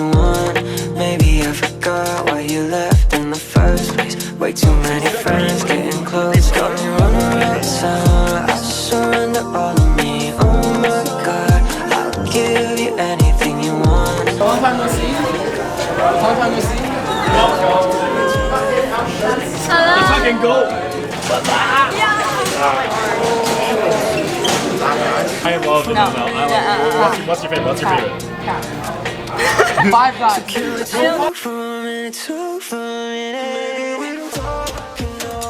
you want. Maybe I forgot why you left in the first place. Way too many friends getting close, got me running around town. I surrender all of me, oh my god. I'll give you anything you want. Long time no see. Long time no see. Hello. Let's fucking go. I love it. No. What's your favorite? What's your favorite? Five Guys. Talk for a minute, talk for a minute. We don't talk, you know.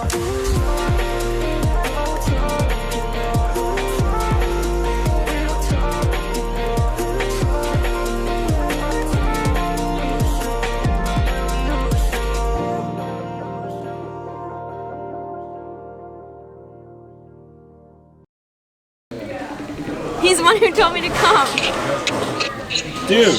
He's the one who told me to come. Dude,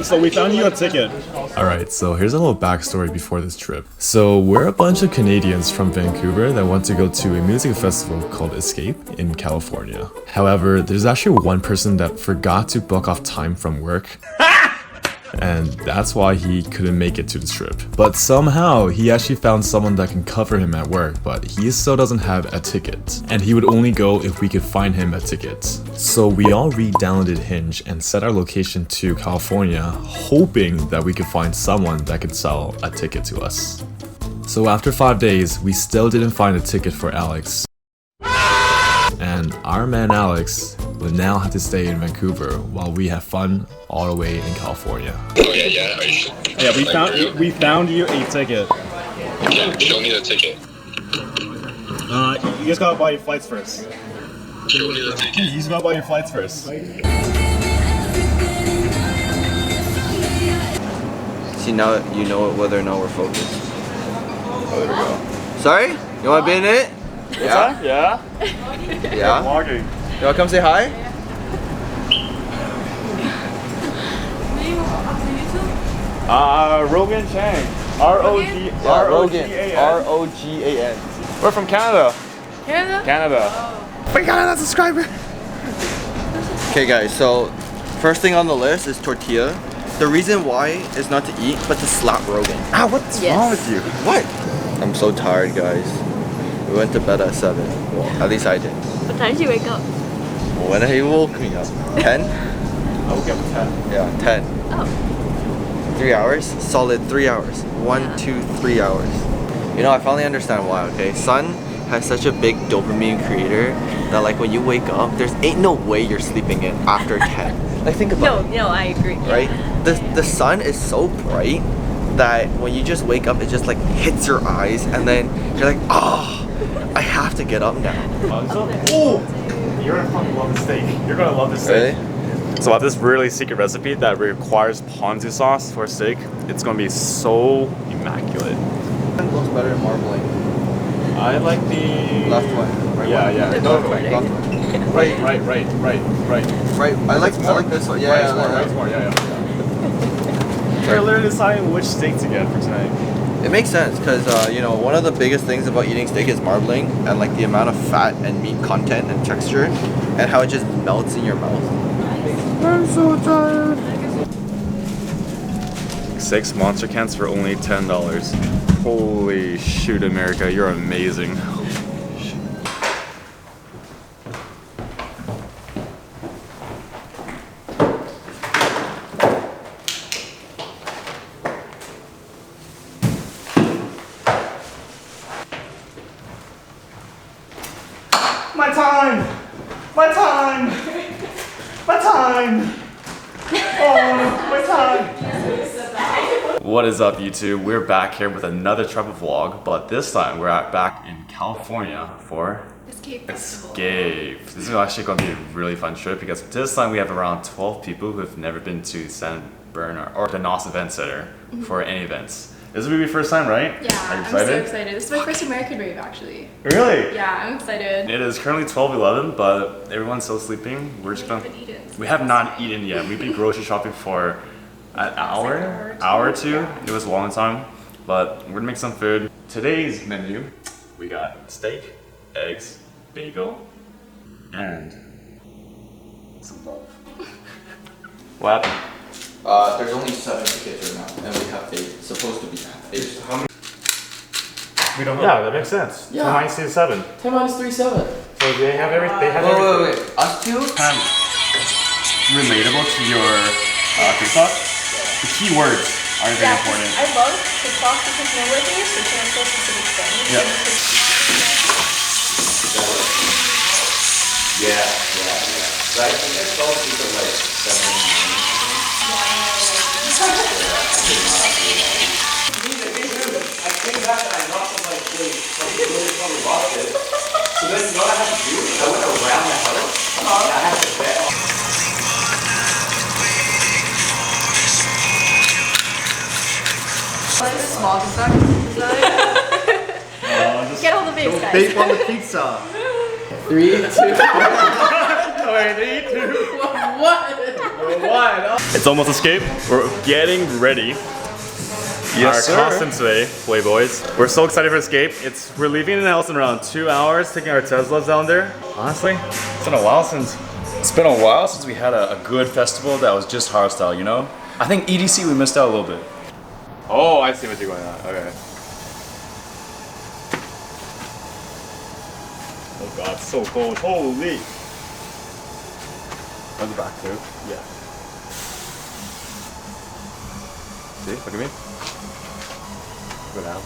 so we found you a ticket. Alright, so here's a little backstory before this trip. So we're a bunch of Canadians from Vancouver that want to go to a music festival called Escape in California. However, there's actually one person that forgot to book off time from work. And that's why he couldn't make it to the trip. But somehow, he actually found someone that can cover him at work, but he still doesn't have a ticket. And he would only go if we could find him a ticket. So we all re-downloaded Hinge and set our location to California, hoping that we could find someone that could sell a ticket to us. So after 5 days, we still didn't find a ticket for Alex. And our man Alex will now have to stay in Vancouver while we have fun all the way in California. Oh yeah. Are you sure? Yeah, we found you a ticket. Yeah, show me the ticket. You just gotta buy your flights first. Show me the ticket. You just gotta buy your flights first. See, now you know whether or not we're focused. Oh, there we go. Sorry? You wanna be in it? Yeah? Yeah? Yeah? Vlogging. You wanna come say hi? Rogan Chang. R-O-G-A-N. R-O-G-A-N. We're from Canada. Canada? Canada. We got another subscriber. Okay guys, so first thing on the list is tortilla. The reason why is not to eat, but to slap Rogan. Ah, what's wrong with you? What? I'm so tired, guys. We went to bed at 7. Well, at least I did. What time did you wake up? When he woke me up. 10? I woke up at 10. Yeah, 10. Oh. 3 hours? Solid 3 hours. 1, 2, 3 hours. You know, I finally understand why, okay? Sun has such a big dopamine creator that like when you wake up, there's ain't no way you're sleeping in after 10. Like think about it. No, I agree. Right? The sun is so bright that when you just wake up, it just like hits your eyes and then you're like, oh, I have to get up now. Oh! You're gonna fucking love this steak. You're gonna love this steak. Really? So I have this really secret recipe that requires ponzu sauce for steak. It's gonna be so immaculate. One looks better at marbling. I like the Left one. Right Yeah, one. yeah. No, Right. left one. Right. Right. I like this one. Yeah, Right's more. Yeah. We're literally deciding which steak to get for tonight. It makes sense because you know, one of the biggest things about eating steak is marbling and like the amount of fat and meat content and texture and how it just melts in your mouth. I'm so tired. 6 monster cans for only $10. Holy shoot, America, you're amazing. My time! My time! My time! Oh, my time! What is up, YouTube? We're back here with another travel vlog, but this time we're back in California for Escape. Escape. This is actually going to be a really fun trip because this time we have around 12 people who have never been to San Bernardino or the NOS Event Center for any events. This will be your first time, right? Yeah, Are you I'm so excited? excited. This is my first American rave, actually. Really? Yeah, I'm excited. It is currently 12:11, but everyone's still sleeping. We're just gonna. We have not eaten yet. We've been grocery shopping for an hour or two. It was a long time, but we're gonna make some food. Today's menu, we got steak, eggs, bagel, and some love. What happened? There's only 7 tickets right now, and we have 8. Supposed to be 8. How many? We don't. Yeah, that makes sense. Yeah. 2 minus 2 is 7. 10 minus 3, 7. So they have everything. They have everything. Wait. Us two? Relatable to your TikTok. The key words are very important. I love TikTok because nowadays we're saying so specific things. Yeah. Yeah. Right? I think I saw people like 7. I came back and I knocked on my plate. Really probably lost it. So then you know what I had to do? I went around the house. I had to bet. Small design. Get all the big guys. Bake on the pizza. 3, 2, 1. What? It's almost escape. We're getting ready. Our costume today, Playboys. We're so excited for escape. We're leaving the house in around 2 hours, taking our Teslas down there. Honestly, it's been a while since we had a good festival that was just hardstyle, you know? I think EDC we missed out a little bit. Oh, I see what you're going on. Okay. Oh god, it's so cold. Holy! On the back too? Yeah. See? Look at me. Go down.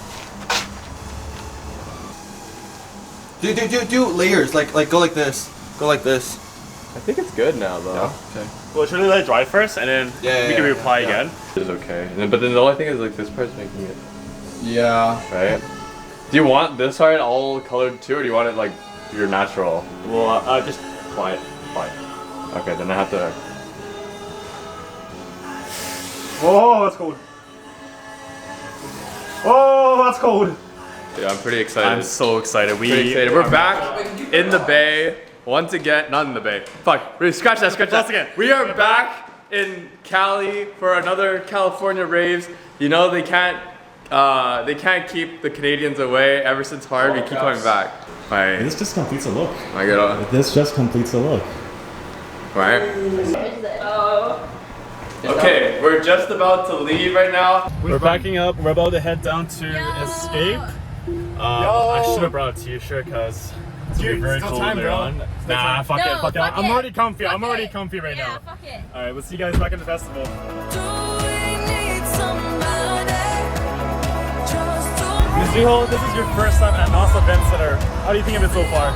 Do layers. Like go like this. Go like this. I think it's good now though. Yeah. Okay. Well, should we let it dry first and then we can reply again? It's okay. But then the only thing is like this part's making it. Yeah. Right? Do you want this part all colored too, or do you want it like your natural? Well, just quiet. Okay, then I have to. Oh, that's cold. Oh, that's cold. Yeah, I'm pretty excited. I'm so excited. Pretty excited. We're back in the Bay once again. Not in the Bay. Fuck. Scratch that. Once again. We are back in Cali for another California raves. You know they can't keep the Canadians away. Ever since hard, we keep coming back. Right. This just completes a look. I get on. This just completes a look. Right. Okay, we're just about to leave right now. We're backing up. We're about to head down to Escape. I should have brought a t-shirt because it's very cold later on. Nah, fuck it. I'm already comfy. I'm already comfy right now. Fuck it. Alright, we'll see you guys back in the festival. Ms. Jiho, this is your first time at NOS Event Center. How do you think of it so far?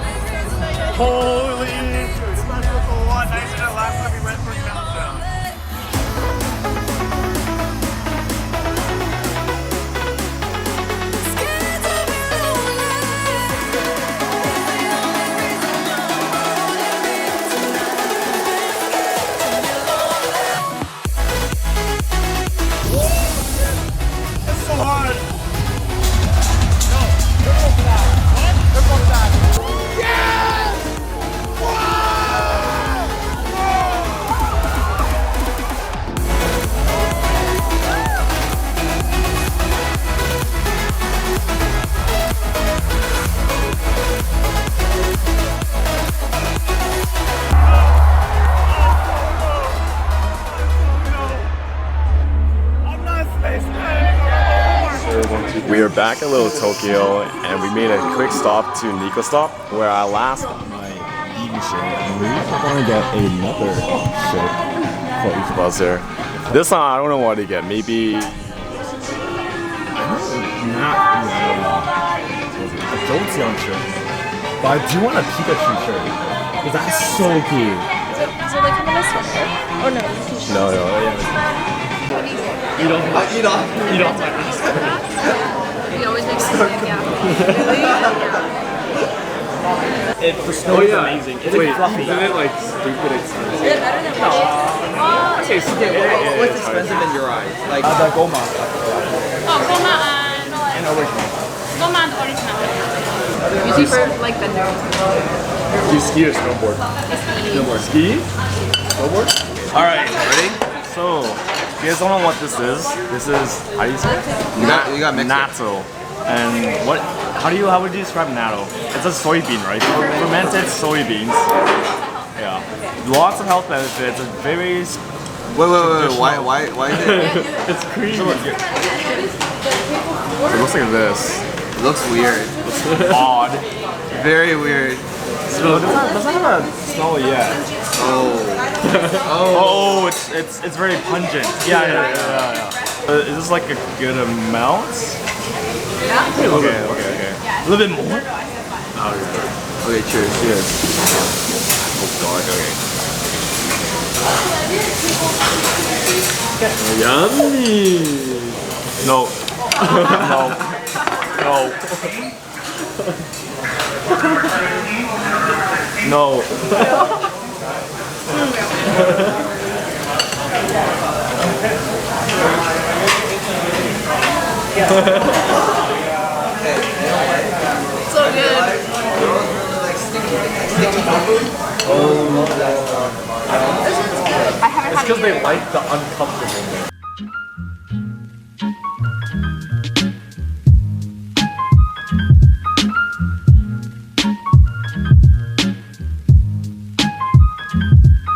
Holy! It's a lot nicer than last time we went for Countdown. It's so hard! We are back at Little Tokyo, and we made a quick stop to Nico Stop, where I last got my eating shirt, and we're gonna get another shirt for each of us here. This time, I don't know what to get. Maybe a Jolteon shirt, but I do want a Pikachu shirt because that's so cute. Is it like another sweater? Oh no, it's a t-shirt. No, You don't. We always make sense. Yeah. The snow is amazing. It's fluffy. Isn't it like stupid expensive? Is it better than what? What's expensive in your eyes? Like the Goma. Oh, Goma and original. Goma and original. Usually for like Bender. Do you ski or snowboard? Ski? Snowboard? Alright, ready? So, you guys don't know what this is. This is, how do you say it? You got mixed. Natto. And how would you describe natto? It's a soybean, right? Fermented soybeans. Yeah. Lots of health benefits. It's very Wait. Why is it? It's creamy. It looks like this. It looks weird. Odd. Very weird. So doesn't have a smell yet. Oh, it's very pungent. Yeah. Is this like a good amount? Yeah. Okay. A little bit more. Okay, cheers. Oh god, Yummy. No. No. So good. I haven't had it Because yet. they like the uncomfortable.